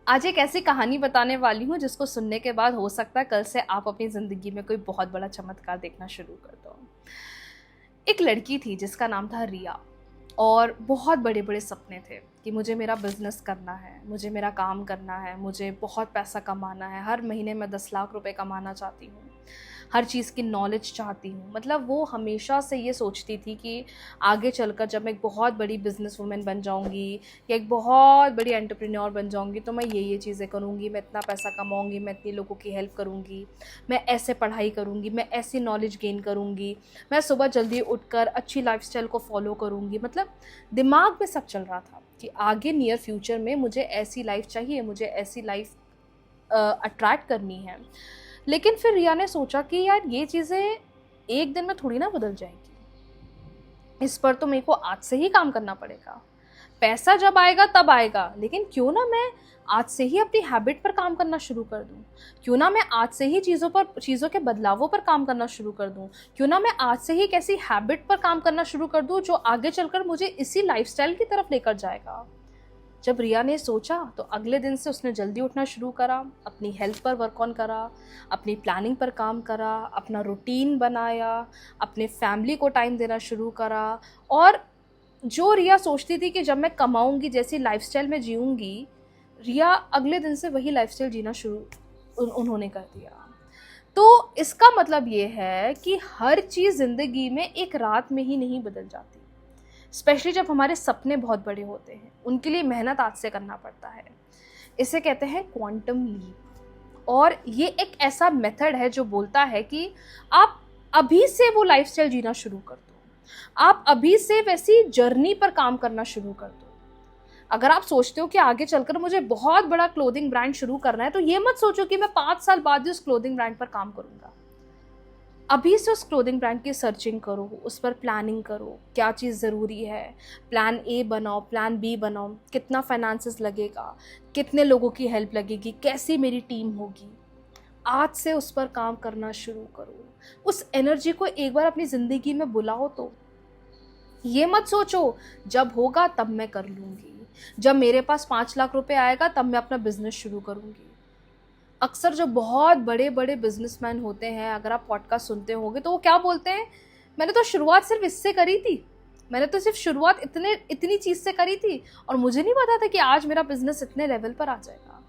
आज एक ऐसी कहानी बताने वाली हूँ जिसको सुनने के बाद हो सकता है कल से आप अपनी ज़िंदगी में कोई बहुत बड़ा चमत्कार देखना शुरू कर दो। एक लड़की थी जिसका नाम था रिया और बहुत बड़े बड़े सपने थे कि मुझे मेरा बिजनेस करना है, मुझे मेरा काम करना है, मुझे बहुत पैसा कमाना है, हर महीने मैं 10 लाख रुपए कमाना चाहती हूँ, हर चीज़ की नॉलेज चाहती हूँ। मतलब वो हमेशा से ये सोचती थी कि आगे चलकर जब मैं एक बहुत बड़ी बिजनेस वूमेन बन जाऊँगी या एक बहुत बड़ी एंटरप्रेन्योर बन जाऊँगी तो मैं ये चीज़ें करूँगी, मैं इतना पैसा कमाऊँगी, मैं इतनी लोगों की हेल्प करूँगी, मैं ऐसे पढ़ाई करूँगी, मैं ऐसी नॉलेज गेन करूँगी, मैं सुबह जल्दी उठकर अच्छी लाइफस्टाइल को फॉलो करूँगी। मतलब दिमाग में सब चल रहा था कि आगे नियर फ्यूचर में मुझे ऐसी लाइफ चाहिए, मुझे ऐसी लाइफ अट्रैक्ट करनी है। लेकिन फिर रिया ने सोचा कि यार ये चीज़ें एक दिन में थोड़ी ना बदल जाएंगी, इस पर तो मेरे को आज से ही काम करना पड़ेगा। पैसा जब आएगा तब आएगा, लेकिन क्यों ना मैं आज से ही अपनी हैबिट पर काम करना शुरू कर दूं, क्यों ना मैं आज से ही चीज़ों के बदलावों पर काम करना शुरू कर दूं, क्यों ना मैं आज से ही एक ऐसी हैबिट पर काम करना शुरू कर दूं जो आगे चलकर मुझे इसी लाइफस्टाइल की तरफ लेकर जाएगा। जब रिया ने सोचा तो अगले दिन से उसने जल्दी उठना शुरू करा, अपनी हेल्थ पर वर्क ऑन करा, अपनी प्लानिंग पर काम करा, अपना रूटीन बनाया, अपने फैमिली को टाइम देना शुरू करा। और जो रिया सोचती थी कि जब मैं कमाऊंगी, जैसी लाइफस्टाइल में जीऊंगी, रिया अगले दिन से वही लाइफस्टाइल जीना शुरू उन्होंने कर दिया। तो इसका मतलब ये है कि हर चीज़ ज़िंदगी में एक रात में ही नहीं बदल जाती, स्पेशली जब हमारे सपने बहुत बड़े होते हैं, उनके लिए मेहनत आज से करना पड़ता है। इसे कहते हैं क्वांटम लीप। और ये एक ऐसा मेथड है जो बोलता है कि आप अभी से वो लाइफस्टाइल जीना शुरू कर दो, आप अभी से वैसी जर्नी पर काम करना शुरू कर दो। अगर आप सोचते हो कि आगे चलकर मुझे बहुत बड़ा क्लोथिंग ब्रांड शुरू करना है, तो ये मत सोचो कि मैं 5 साल बाद ही उस क्लोथिंग ब्रांड पर काम करूंगा। अभी से उस क्लोथिंग ब्रांड की सर्चिंग करो, उस पर प्लानिंग करो, क्या चीज़ ज़रूरी है, प्लान ए बनाओ, प्लान बी बनाओ, कितना फाइनेंसेस लगेगा, कितने लोगों की हेल्प लगेगी, कैसी मेरी टीम होगी। आज से उस पर काम करना शुरू करो। उस एनर्जी को एक बार अपनी ज़िंदगी में बुलाओ। तो ये मत सोचो जब होगा तब मैं कर लूँगी, जब मेरे पास 5 लाख रुपए आएगा तब मैं अपना बिजनेस शुरू करूँगी। अक्सर जो बहुत बड़े बड़े बिजनेसमैन होते हैं, अगर आप पॉडकास्ट सुनते होंगे तो वो क्या बोलते हैं, मैंने तो शुरुआत सिर्फ इससे करी थी, मैंने तो सिर्फ शुरुआत इतनी चीज़ से करी थी और मुझे नहीं पता था कि आज मेरा बिजनेस इतने लेवल पर आ जाएगा।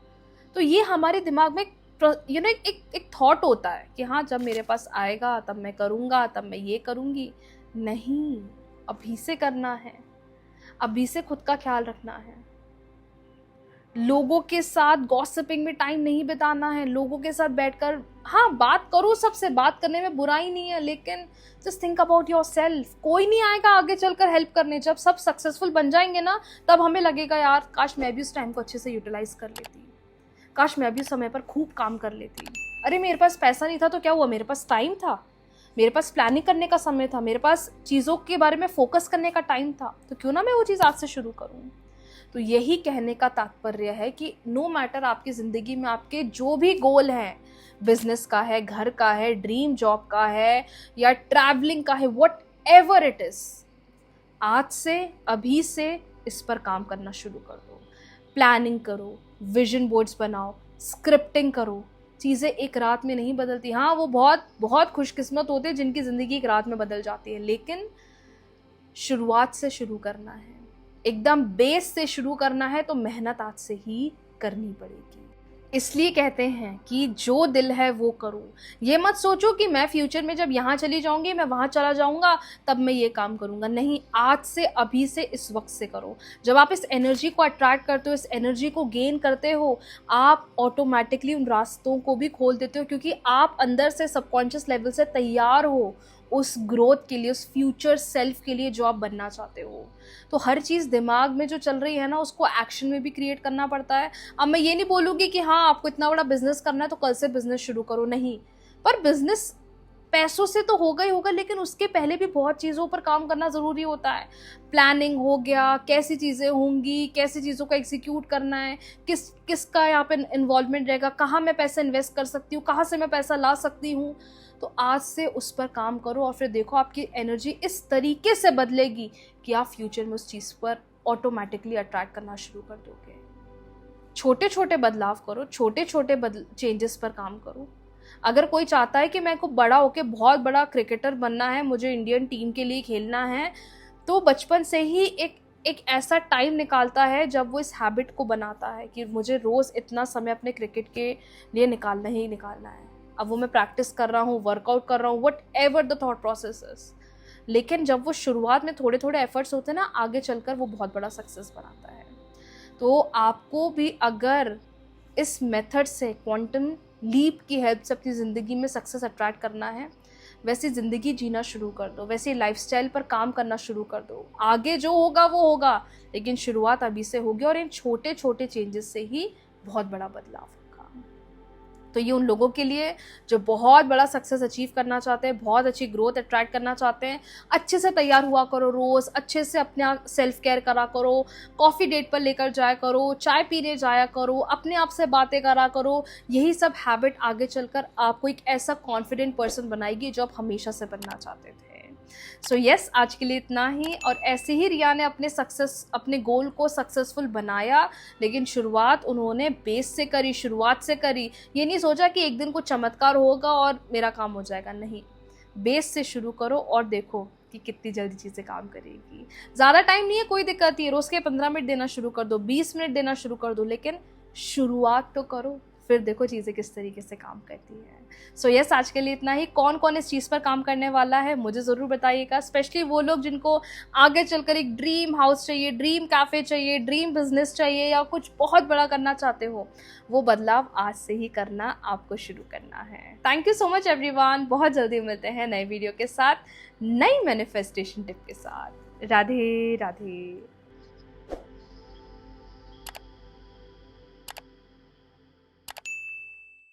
तो ये हमारे दिमाग में एक थॉट होता है कि हाँ जब मेरे पास आएगा तब मैं करूँगा, तब मैं ये करूँगी। नहीं, अभी से करना है, अभी से खुद का ख्याल रखना है। लोगों के साथ गॉसिपिंग में टाइम नहीं बिताना है, लोगों के साथ बैठकर, हाँ बात करो, सबसे बात करने में बुराई नहीं है, लेकिन just think about your self. कोई नहीं आएगा आगे चलकर हेल्प करने। जब सब सक्सेसफुल बन जाएंगे ना, तब हमें लगेगा यार काश मैं भी उस टाइम को अच्छे से यूटिलाइज कर लेती, काश मैं भी समय पर खूब काम कर लेती। अरे मेरे पास पैसा नहीं था तो क्या हुआ, मेरे पास टाइम था, मेरे पास प्लानिंग करने का समय था, मेरे पास चीज़ों के बारे में फोकस करने का टाइम था, तो क्यों ना मैं वो चीज़ आज से शुरू करूँ। तो यही कहने का तात्पर्य है कि नो मैटर आपकी ज़िंदगी में आपके जो भी गोल हैं, बिजनेस का है, घर का है, ड्रीम जॉब का है या ट्रैवलिंग का है, वट एवर इट इज़, आज से अभी से इस पर काम करना शुरू कर दो। प्लानिंग करो, विजन बोर्ड्स बनाओ, स्क्रिप्टिंग करो। चीज़ें एक रात में नहीं बदलती। हाँ वो बहुत बहुत खुशकिस्मत होते हैं जिनकी ज़िंदगी एक रात में बदल जाती है, लेकिन शुरुआत से शुरू करना है, एकदम बेस से शुरू करना है, तो मेहनत आज से ही करनी पड़ेगी। इसलिए कहते हैं कि जो दिल है वो करो। ये मत सोचो कि मैं फ्यूचर में जब यहाँ चली जाऊंगी, मैं वहाँ चला जाऊंगा, तब मैं ये काम करूंगा। नहीं, आज से अभी से इस वक्त से करो। जब आप इस एनर्जी को अट्रैक्ट करते हो, इस एनर्जी को गेन करते हो, आप ऑटोमेटिकली उन रास्तों को भी खोल देते हो, क्योंकि आप अंदर से सबकॉन्शियस लेवल से तैयार हो उस ग्रोथ के लिए, उस फ्यूचर सेल्फ के लिए जो आप बनना चाहते हो। तो हर चीज़ दिमाग में जो चल रही है ना, उसको एक्शन में भी क्रिएट करना पड़ता है। अब मैं ये नहीं बोलूँगी कि हाँ आपको इतना बड़ा बिजनेस करना है तो कल से बिजनेस शुरू करो, नहीं। पर बिजनेस पैसों से तो होगा ही होगा, लेकिन उसके पहले भी बहुत चीज़ों पर काम करना ज़रूरी होता है। प्लानिंग हो गया, कैसी चीज़ें होंगी, कैसी चीज़ों को एग्जीक्यूट करना है, किसका यहाँ पे इन्वॉल्वमेंट रहेगा, कहाँ मैं पैसा इन्वेस्ट कर सकती हूँ, कहाँ से मैं पैसा ला सकती हूँ। तो आज से उस पर काम करो और फिर देखो आपकी एनर्जी इस तरीके से बदलेगी कि आप फ्यूचर में उस चीज़ पर ऑटोमेटिकली अट्रैक्ट करना शुरू कर दोगे। छोटे छोटे बदलाव करो, छोटे छोटे चेंजेस पर काम करो। अगर कोई चाहता है कि मैं को बड़ा होके बहुत बड़ा क्रिकेटर बनना है, मुझे इंडियन टीम के लिए खेलना है, तो बचपन से ही एक ऐसा टाइम निकालता है जब वो इस हैबिट को बनाता है कि मुझे रोज़ इतना समय अपने क्रिकेट के लिए निकालना ही निकालना है। अब वो मैं प्रैक्टिस कर रहा हूँ, वर्कआउट कर रहा हूँ, what ever the thought process is, लेकिन जब वो शुरुआत में थोड़े थोड़े एफर्ट्स होते हैं ना, आगे चलकर वो बहुत बड़ा सक्सेस बनाता है। तो आपको भी अगर इस मेथड से, क्वांटम लीप की हेल्प से अपनी ज़िंदगी में सक्सेस अट्रैक्ट करना है, वैसी ज़िंदगी जीना शुरू कर दो, वैसी लाइफस्टाइल पर काम करना शुरू कर दो। आगे जो होगा वो होगा, लेकिन शुरुआत अभी से होगी और इन छोटे छोटे चेंजेस से ही बहुत बड़ा बदलाव होगा। तो ये उन लोगों के लिए जो बहुत बड़ा सक्सेस अचीव करना चाहते हैं, बहुत अच्छी ग्रोथ अट्रैक्ट करना चाहते हैं। अच्छे से तैयार हुआ करो, रोज़ अच्छे से अपने सेल्फ केयर करा करो, कॉफ़ी डेट पर लेकर जाया करो, चाय पीने जाया करो, अपने आप से बातें करा करो। यही सब हैबिट आगे चलकर आपको एक ऐसा कॉन्फिडेंट पर्सन बनाएगी जो आप हमेशा से बनना चाहते थे। सो यस, आज के लिए इतना ही। और ऐसे ही रिया ने अपने गोल को सक्सेसफुल बनाया, लेकिन शुरुआत उन्होंने बेस से करी, शुरुआत से करी। ये नहीं सोचा कि एक दिन कुछ चमत्कार होगा और मेरा काम हो जाएगा, नहीं। बेस से शुरू करो और देखो कि कितनी जल्दी चीज़ें काम करेगी। ज़्यादा टाइम नहीं है, कोई दिक्कत नहीं है, रोज़ के 15 मिनट देना शुरू कर दो, 20 मिनट देना शुरू कर दो, लेकिन शुरुआत तो करो, फिर देखो चीज़ें किस तरीके से काम करती है। सो यस, आज के लिए इतना ही। कौन कौन इस चीज़ पर काम करने वाला है मुझे ज़रूर बताइएगा, स्पेशली वो लोग जिनको आगे चलकर एक ड्रीम हाउस चाहिए, ड्रीम कैफ़े चाहिए, ड्रीम बिजनेस चाहिए, या कुछ बहुत बड़ा करना चाहते हो। वो बदलाव आज से ही करना आपको शुरू करना है। Thank you so much everyone. बहुत जल्दी मिलते हैं नए वीडियो के साथ, नई मैनिफेस्टेशन टिप के साथ। राधे राधे।